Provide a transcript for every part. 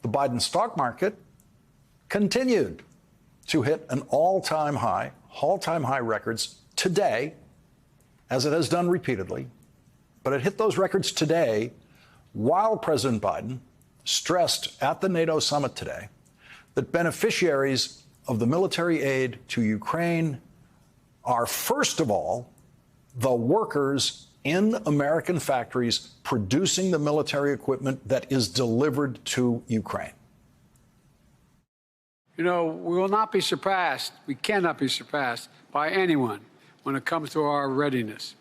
The Biden stock market continued to hit an all-time high records today, as it has done repeatedly. But it hit those records today while President Biden stressed at the NATO summit today that beneficiaries of the military aid to Ukraine are, first of all, the workers in American factories producing the military equipment that is delivered to Ukraine. You know, we will not be surpassed, we cannot be surpassed by anyone when it comes to our readiness.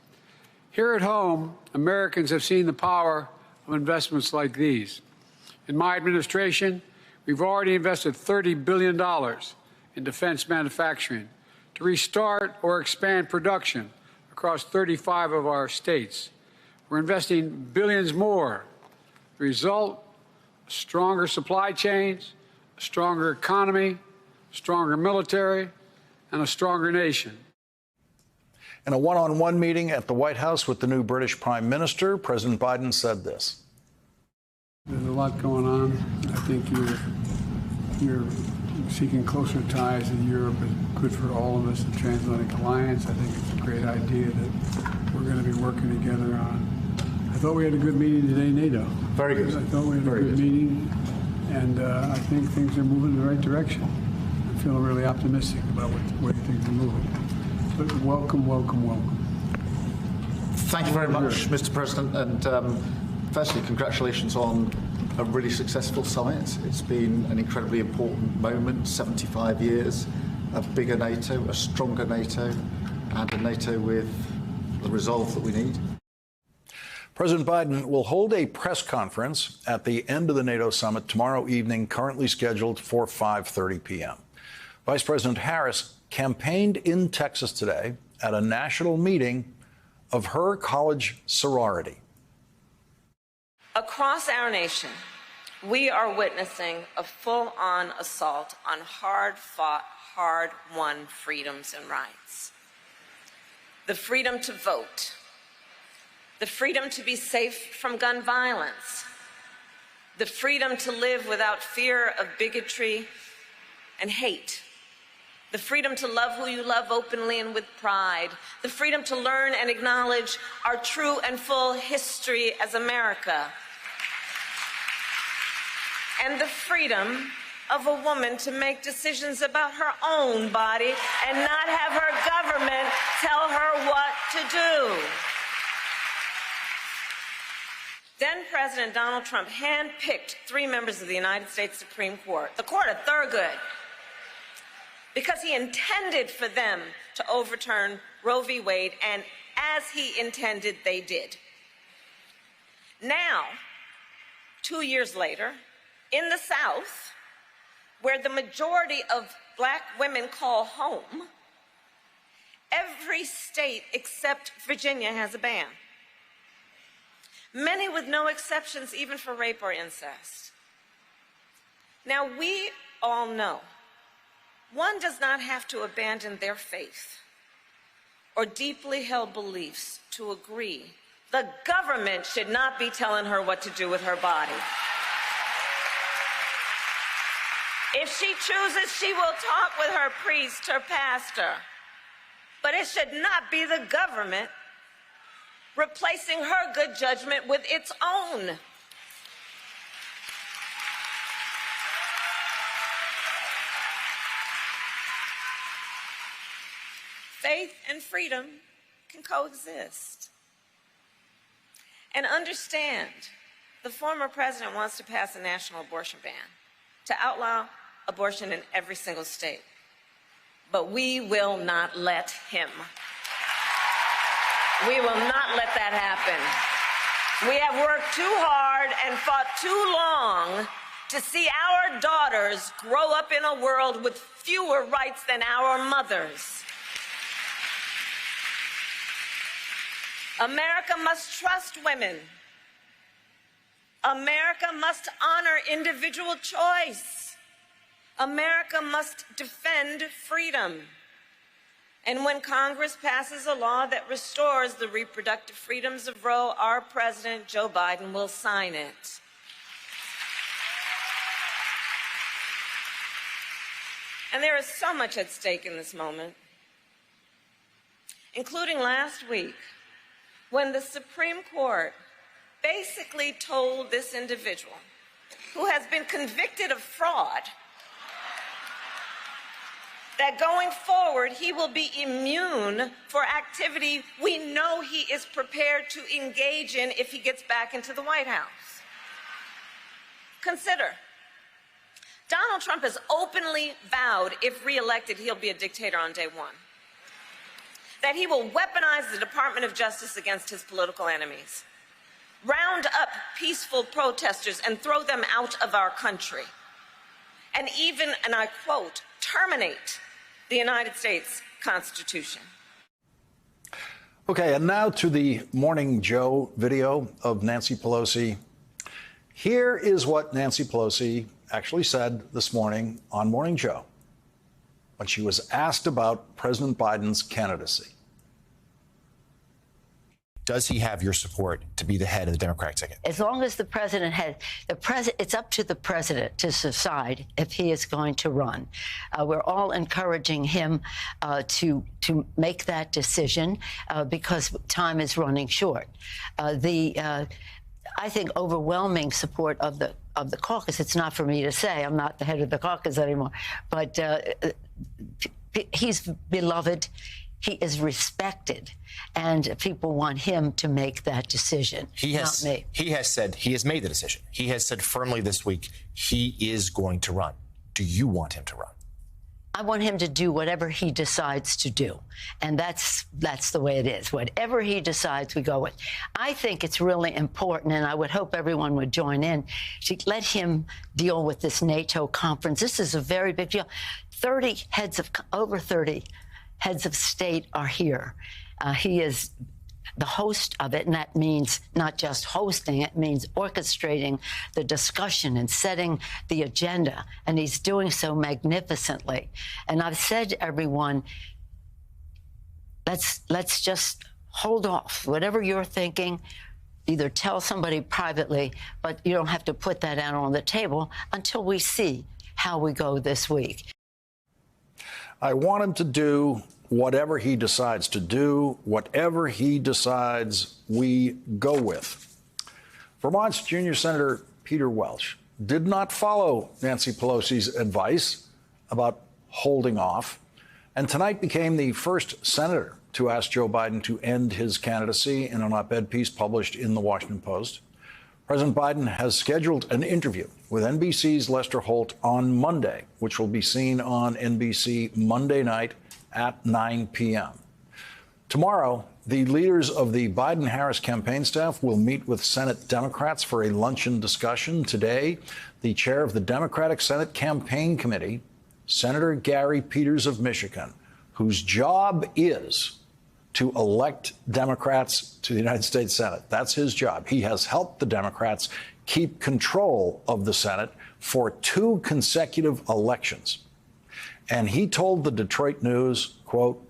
Here at home, Americans have seen the power of investments like these. In my administration, we've already invested $30 billion in defense manufacturing to restart or expand production across 35 of our states. We're investing billions more. The result, stronger supply chains, a stronger economy, stronger military, and a stronger nation. In a one-on-one meeting at the White House with the new British Prime Minister, President Biden said this. There's a lot going on. I think you're seeking closer ties with Europe is good for all of us, the transatlantic alliance. I think it's a great idea that we're going to be working together on. I thought we had a good meeting today, NATO. Very good. I thought we had a good meeting, and I think things are moving in the right direction. I'm feeling really optimistic about where things are moving. But welcome, welcome, welcome. Thank you very much, Mr. President. And firstly, congratulations on a really successful summit. It's been an incredibly important moment, 75 years, a bigger NATO, a stronger NATO, and a NATO with the resolve that we need. President Biden will hold a press conference at the end of the NATO summit tomorrow evening, currently scheduled for 5:30 p.m. Vice President Harris campaigned in Texas today at a national meeting of her college sorority. Across our nation, we are witnessing a full-on assault on hard-fought, hard-won freedoms and rights. The freedom to vote, the freedom to be safe from gun violence, the freedom to live without fear of bigotry and hate, the freedom to love who you love openly and with pride, the freedom to learn and acknowledge our true and full history as America, and the freedom of a woman to make decisions about her own body and not have her government tell her what to do. Then President Donald Trump handpicked 3 members of the United States Supreme Court, the Court of Thurgood, because he intended for them to overturn Roe v. Wade, and as he intended, they did. Now, 2 years later, in the South, where the majority of black women call home, every state except Virginia has a ban. Many with no exceptions, even for rape or incest. Now, we all know one does not have to abandon their faith or deeply held beliefs to agree. The government should not be telling her what to do with her body. If she chooses, she will talk with her priest, her pastor. But it should not be the government replacing her good judgment with its own. Faith and freedom can coexist. And understand, the former president wants to pass a national abortion ban to outlaw abortion in every single state. But we will not let him. We will not let that happen. We have worked too hard and fought too long to see our daughters grow up in a world with fewer rights than our mothers. America must trust women. America must honor individual choice. America must defend freedom. And when Congress passes a law that restores the reproductive freedoms of Roe, our President, Joe Biden, will sign it. And there is so much at stake in this moment, including last week, when the Supreme Court basically told this individual, who has been convicted of fraud, that going forward he will be immune for activity we know he is prepared to engage in if he gets back into the White House. Consider, Donald Trump has openly vowed, if reelected, he'll be a dictator on day one. That he will weaponize the Department of Justice against his political enemies, round up peaceful protesters and throw them out of our country, and even, and I quote, terminate the United States Constitution. Okay, and now to the Morning Joe video of Nancy Pelosi. Here is what Nancy Pelosi actually said this morning on Morning Joe when she was asked about President Biden's candidacy. Does he have your support to be the head of the Democratic ticket? As long as the president has it's up to the president to decide if he is going to run. We're all encouraging him to make that decision because time is running short. I think overwhelming support of the caucus. It's not for me to say. I'm not the head of the caucus anymore, but he's beloved. He is respected, and people want him to make that decision, not me. He has said he has made the decision. He has said firmly this week he is going to run. Do you want him to run? I want him to do whatever he decides to do, and that's the way it is. Whatever he decides, we go with. I think it's really important, and I would hope everyone would join in, to let him deal with this NATO conference. This is a very big deal. Over 30 heads of state are here. He is the host of it, and that means not just hosting, it means orchestrating the discussion and setting the agenda, and he's doing so magnificently. And I've said to everyone, let's just hold off. Whatever you're thinking, either tell somebody privately, but you don't have to put that out on the table until we see how we go this week. I want him to do whatever he decides to do, whatever he decides we go with. Vermont's junior Senator Peter Welch did not follow Nancy Pelosi's advice about holding off, and tonight became the first senator to ask Joe Biden to end his candidacy in an op-ed piece published in the Washington Post. President Biden has scheduled an interview with NBC's Lester Holt on Monday, which will be seen on NBC Monday night at 9 p.m. Tomorrow, the leaders of the Biden-Harris campaign staff will meet with Senate Democrats for a luncheon discussion. Today, the chair of the Democratic Senate Campaign Committee, Senator Gary Peters of Michigan, whose job is to elect Democrats to the United States Senate. That's his job. He has helped the Democrats keep control of the Senate for 2 consecutive elections. And he told the Detroit News, quote,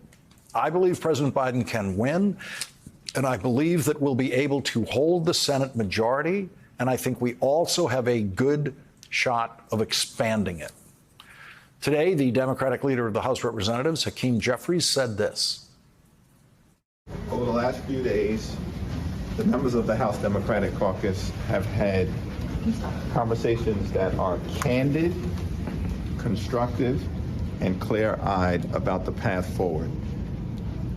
"I believe President Biden can win, and I believe that we'll be able to hold the Senate majority, and I think we also have a good shot of expanding it." Today, the Democratic leader of the House of Representatives, Hakeem Jeffries, said this. Over the last few days, the members of the House Democratic Caucus have had conversations that are candid, constructive, and clear-eyed about the path forward,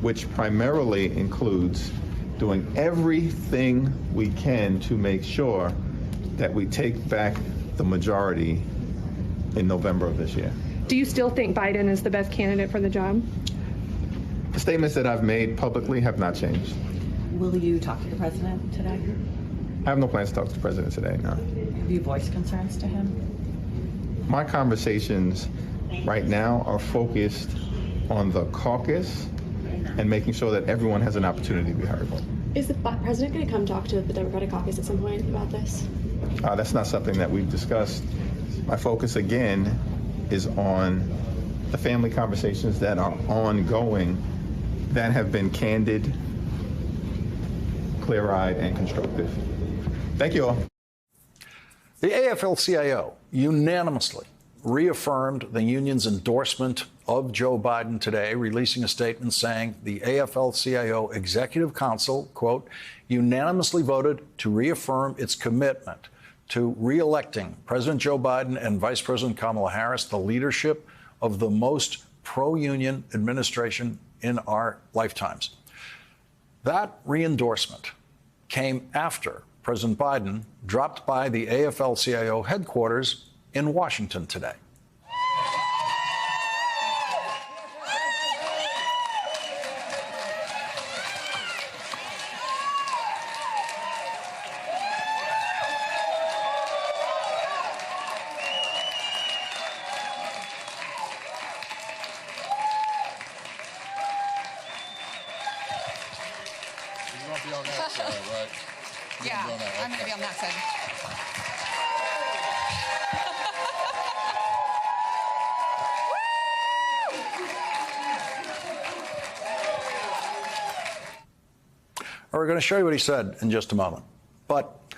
which primarily includes doing everything we can to make sure that we take back the majority in November of this year. Do you still think Biden is the best candidate for the job? The statements that I've made publicly have not changed. Will you talk to the president today? I have no plans to talk to the president today, no. Have you voiced concerns to him? My conversations right now are focused on the caucus and making sure that everyone has an opportunity to be heard. Is the president going to come talk to the Democratic caucus at some point about this? That's not something that we've discussed. My focus, again, is on the family conversations that are ongoing that have been candid, clear-eyed, and constructive. Thank you all. The AFL-CIO unanimously reaffirmed the union's endorsement of Joe Biden today, releasing a statement saying the AFL-CIO Executive Council, quote, unanimously voted to reaffirm its commitment to re-electing President Joe Biden and Vice President Kamala Harris, the leadership of the most pro-union administration in our lifetimes. That re-endorsement came after President Biden dropped by the AFL-CIO headquarters in Washington today. You won't be on that side, right? Yeah, I'm going to be on that side. We're going to show you what he said in just a moment. But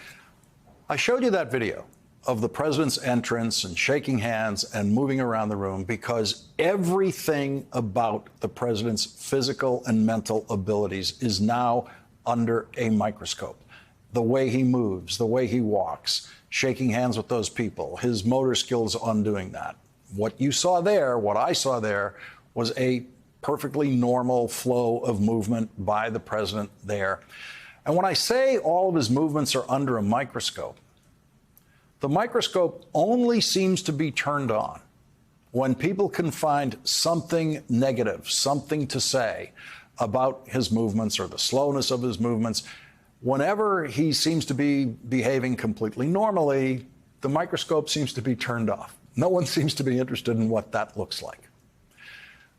I showed you that video of the president's entrance and shaking hands and moving around the room because everything about the president's physical and mental abilities is now under a microscope. The way he moves, the way he walks, shaking hands with those people, his motor skills on doing that. What you saw there, what I saw there, was a perfectly normal flow of movement by the president there. And when I say all of his movements are under a microscope, the microscope only seems to be turned on when people can find something negative, something to say about his movements or the slowness of his movements. Whenever he seems to be behaving completely normally, the microscope seems to be turned off. No one seems to be interested in what that looks like.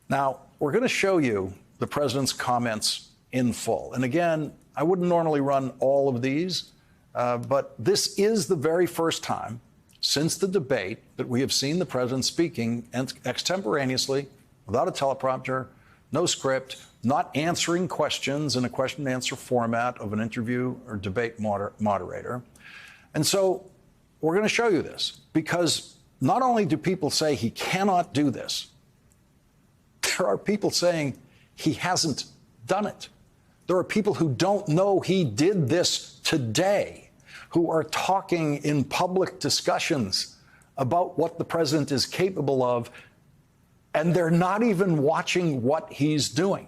Now, we're going to show you the president's comments in full. And again, I wouldn't normally run all of these, but this is the very first time since the debate that we have seen the president speaking extemporaneously, without a teleprompter, no script, not answering questions in a question and answer format of an interview or debate moderator. And so we're going to show you this because not only do people say he cannot do this, there are people saying he hasn't done it. There are people who don't know he did this today, who are talking in public discussions about what the president is capable of, and they're not even watching what he's doing.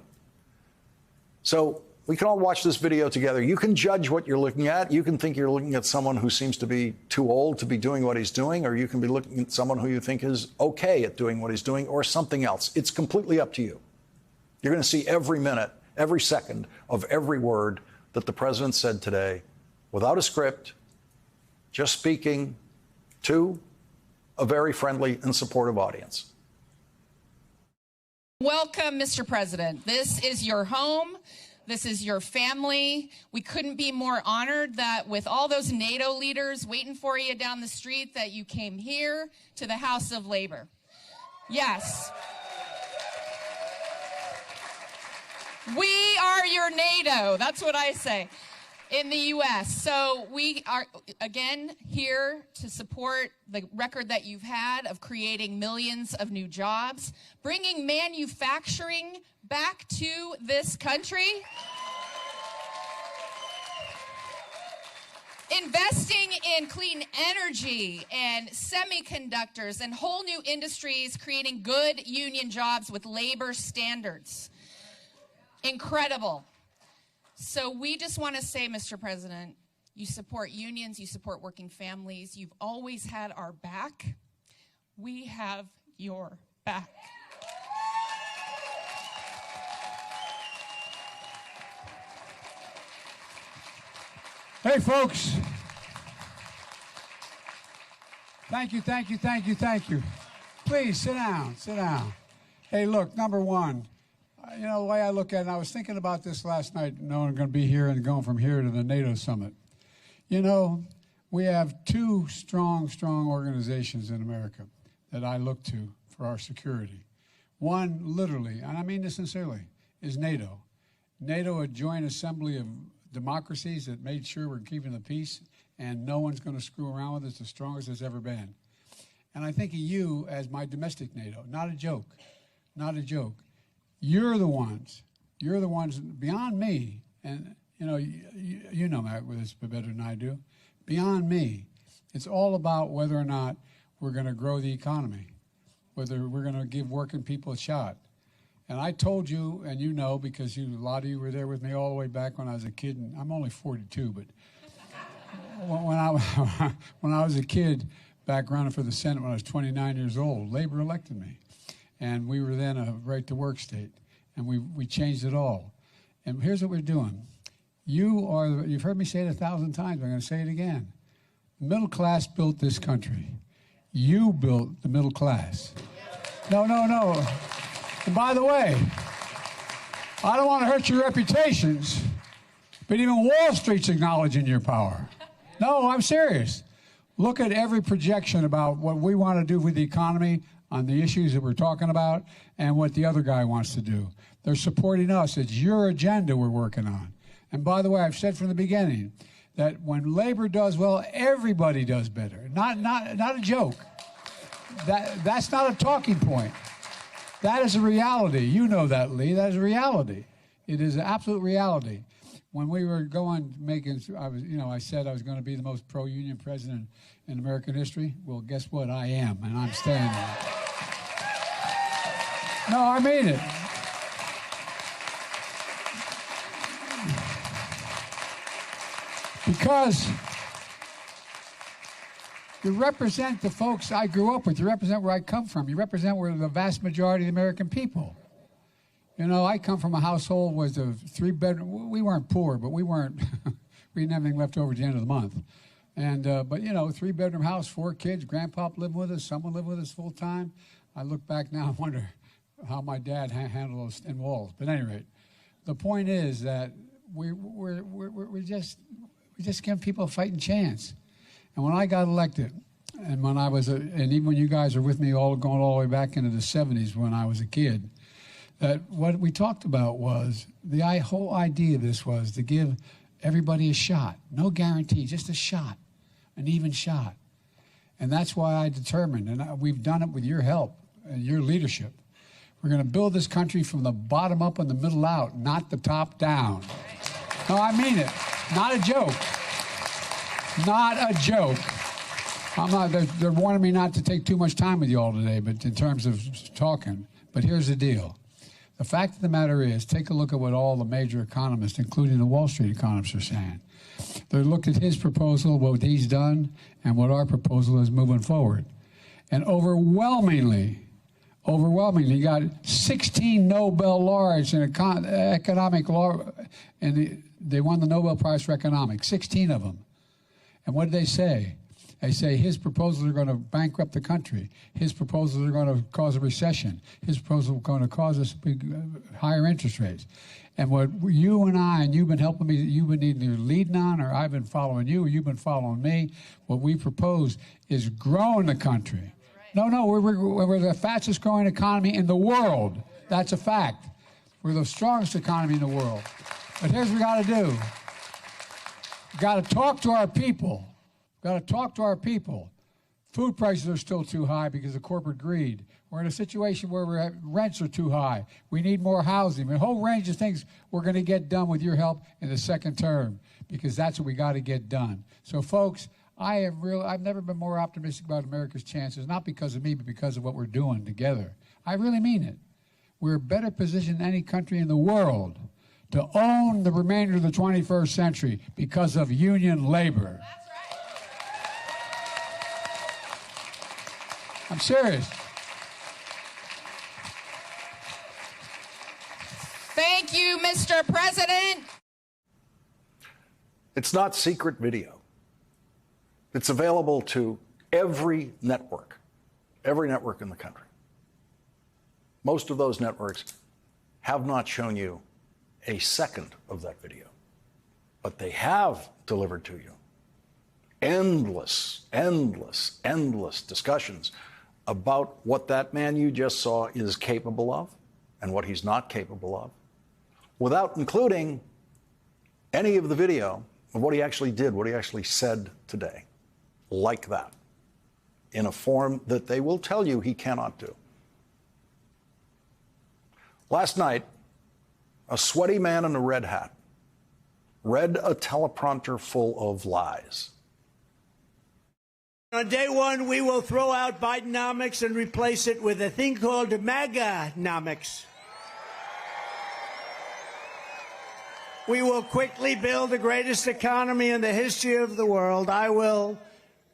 So we can all watch this video together. You can judge what you're looking at. You can think you're looking at someone who seems to be too old to be doing what he's doing, or you can be looking at someone who you think is okay at doing what he's doing, or something else. It's completely up to you. You're going to see every minute, every second of every word that the president said today without a script, just speaking to a very friendly and supportive audience. Welcome, Mr. President. This is your home. This is your family. We couldn't be more honored that with all those NATO leaders waiting for you down the street that you came here to the House of Labor. Yes. We are your NATO. That's what I say in the U.S. So we are, again, here to support the record that you've had of creating millions of new jobs, bringing manufacturing back to this country, investing in clean energy and semiconductors and whole new industries, creating good union jobs with labor standards. Incredible. So we just want to say, Mr. President, you support unions, you support working families. You've always had our back. We have your back. Hey, folks. Thank you, thank you, thank you, thank you. Please sit down, sit down. Hey, look, number one, you know, the way I look at it, and I was thinking about this last night, knowing I'm going to be here and going from here to the NATO summit. You know, we have two strong organizations in America that I look to for our security. One, literally, and I mean this sincerely, is NATO. NATO, a joint assembly of democracies that made sure we're keeping the peace, and no one's going to screw around with it. It's the strongest it's ever been. And I think of you as my domestic NATO. Not a joke. Not a joke. You're the ones beyond me. And, you know Matt with this better than I do. Beyond me. It's all about whether or not we're going to grow the economy, whether we're going to give working people a shot. And I told you, and you know, because a lot of you were there with me all the way back when I was a kid, and I'm only 42, but when I was a kid back running for the Senate when I was 29 years old, Labor elected me. And we were then a right-to-work state, and we changed it all. And here's what we're doing. You've heard me say it 1,000 times, I'm going to say it again. Middle class built this country. You built the middle class. No. And by the way, I don't want to hurt your reputations, but even Wall Street's acknowledging your power. No, I'm serious. Look at every projection about what we want to do with the economy on the issues that we're talking about and what the other guy wants to do. They're supporting us. It's your agenda we're working on. And by the way, I've said from the beginning that when labor does well, everybody does better. Not a joke. That's not a talking point. That is a reality. You know that, Lee. That is a reality. It is an absolute reality. When we were I said I was going to be the most pro-union president in American history. Well, guess what? I am, and I'm staying there. No, I mean it. Because you represent the folks I grew up with. You represent where I come from. You represent where the vast majority of the American people. I come from a household with a 3-bedroom. We weren't poor, but we weren't. We didn't have anything left over at the end of the month. And but 3-bedroom house, 4 kids. Grandpa lived with us. Someone lived with us full time. I look back now and wonder how my dad handled those thin walls. But at any rate, the point is that we're just giving people a fighting chance. And when I got elected, and when I was, and even when you guys are with me, going all the way back into the 70s when I was a kid, that what we talked about was the whole idea of this was to give everybody a shot, no guarantee, just a shot, an even shot. And that's why I determined, and we've done it with your help and your leadership. We're going to build this country from the bottom up and the middle out, not the top down. No, I mean it. Not a joke. Not a joke. They're warning me not to take too much time with you all today, but in terms of talking. But here's the deal. The fact of the matter is, take a look at what all the major economists, including the Wall Street economists, are saying. They looked at his proposal, what he's done, and what our proposal is moving forward. And overwhelmingly, you got 16 Nobel laureates in economic law, and they won the Nobel Prize for Economics, 16 of them. And what did they say? They say his proposals are going to bankrupt the country. His proposals are going to cause a recession. His proposals are going to cause us higher interest rates. And what you and I, and you've been helping me, you've been either leading on, or I've been following you, or you've been following me, what we propose is growing the country. No, we're the fastest growing economy in the world. That's a fact. We're the strongest economy in the world. But here's what we got to do. We've got to talk to our people. We've got to talk to our people. Food prices are still too high because of corporate greed. We're in a situation where rents are too high. We need more housing. A whole range of things we're going to get done with your help in the second term, because that's what we got to get done. So, folks, I've never been more optimistic about America's chances, not because of me, but because of what we're doing together. I really mean it. We're better positioned than any country in the world to own the remainder of the 21st century because of union labor. I'm serious. Thank you, Mr. President. It's not secret video. It's available to every network in the country. Most of those networks have not shown you a second of that video, but they have delivered to you endless discussions about what that man you just saw is capable of and what he's not capable of, without including any of the video of what he actually did, what he actually said today, like that. in a form that they will tell you he cannot do. Last night, a sweaty man in a red hat read a teleprompter full of lies. On day one, we will throw out Bidenomics and replace it with a thing called MAGAnomics. We will quickly build the greatest economy in the history of the world. I will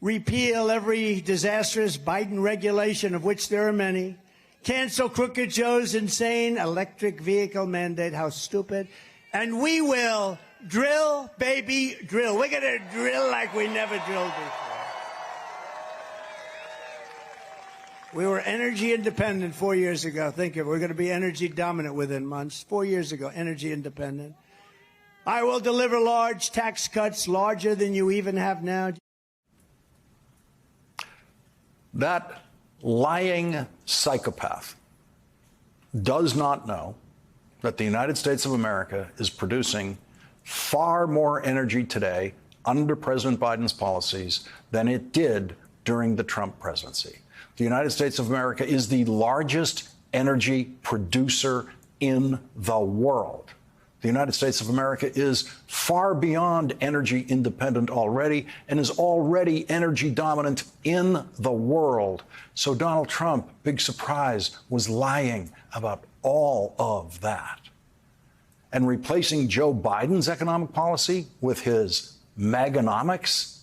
repeal every disastrous Biden regulation, of which there are many. Cancel Crooked Joe's insane electric vehicle mandate. How stupid. And we will drill, baby, drill. We're going to drill like we never drilled before. We were energy independent 4 years ago. Think of it. We're going to be energy dominant within months. 4 years ago, energy independent. I will deliver large tax cuts, larger than you even have now. That lying psychopath does not know that the United States of America is producing far more energy today under President Biden's policies than it did during the Trump presidency. The United States of America is the largest energy producer in the world. The United States of America is far beyond energy independent already and is already energy dominant in the world. So Donald Trump, big surprise, was lying about all of that. And replacing Joe Biden's economic policy with his MAGAnomics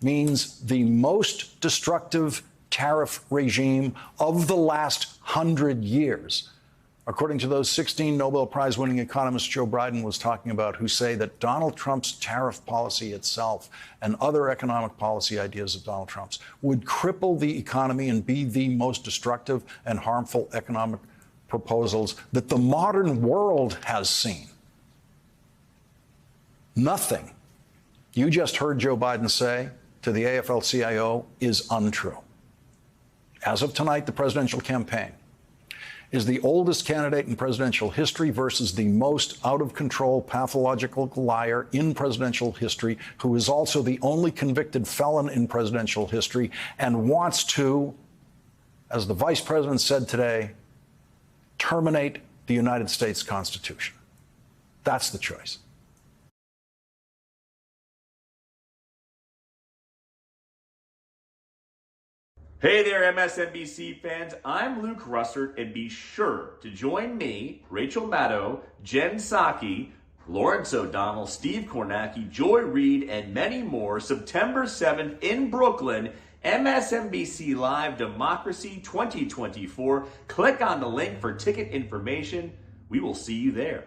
means the most destructive tariff regime of the last 100 years. According to those 16 Nobel Prize-winning economists Joe Biden was talking about, who say that Donald Trump's tariff policy itself and other economic policy ideas of Donald Trump's would cripple the economy and be the most destructive and harmful economic proposals that the modern world has seen. Nothing you just heard Joe Biden say to the AFL-CIO is untrue. As of tonight, the presidential campaign is the oldest candidate in presidential history versus the most out-of-control pathological liar in presidential history, who is also the only convicted felon in presidential history and wants to, as the vice president said today, terminate the United States Constitution. That's the choice. Hey there, MSNBC fans. I'm Luke Russert, and be sure to join me, Rachel Maddow, Jen Psaki, Lawrence O'Donnell, Steve Kornacki, Joy Reid, and many more September 7th in Brooklyn, MSNBC Live Democracy 2024. Click on the link for ticket information. We will see you there.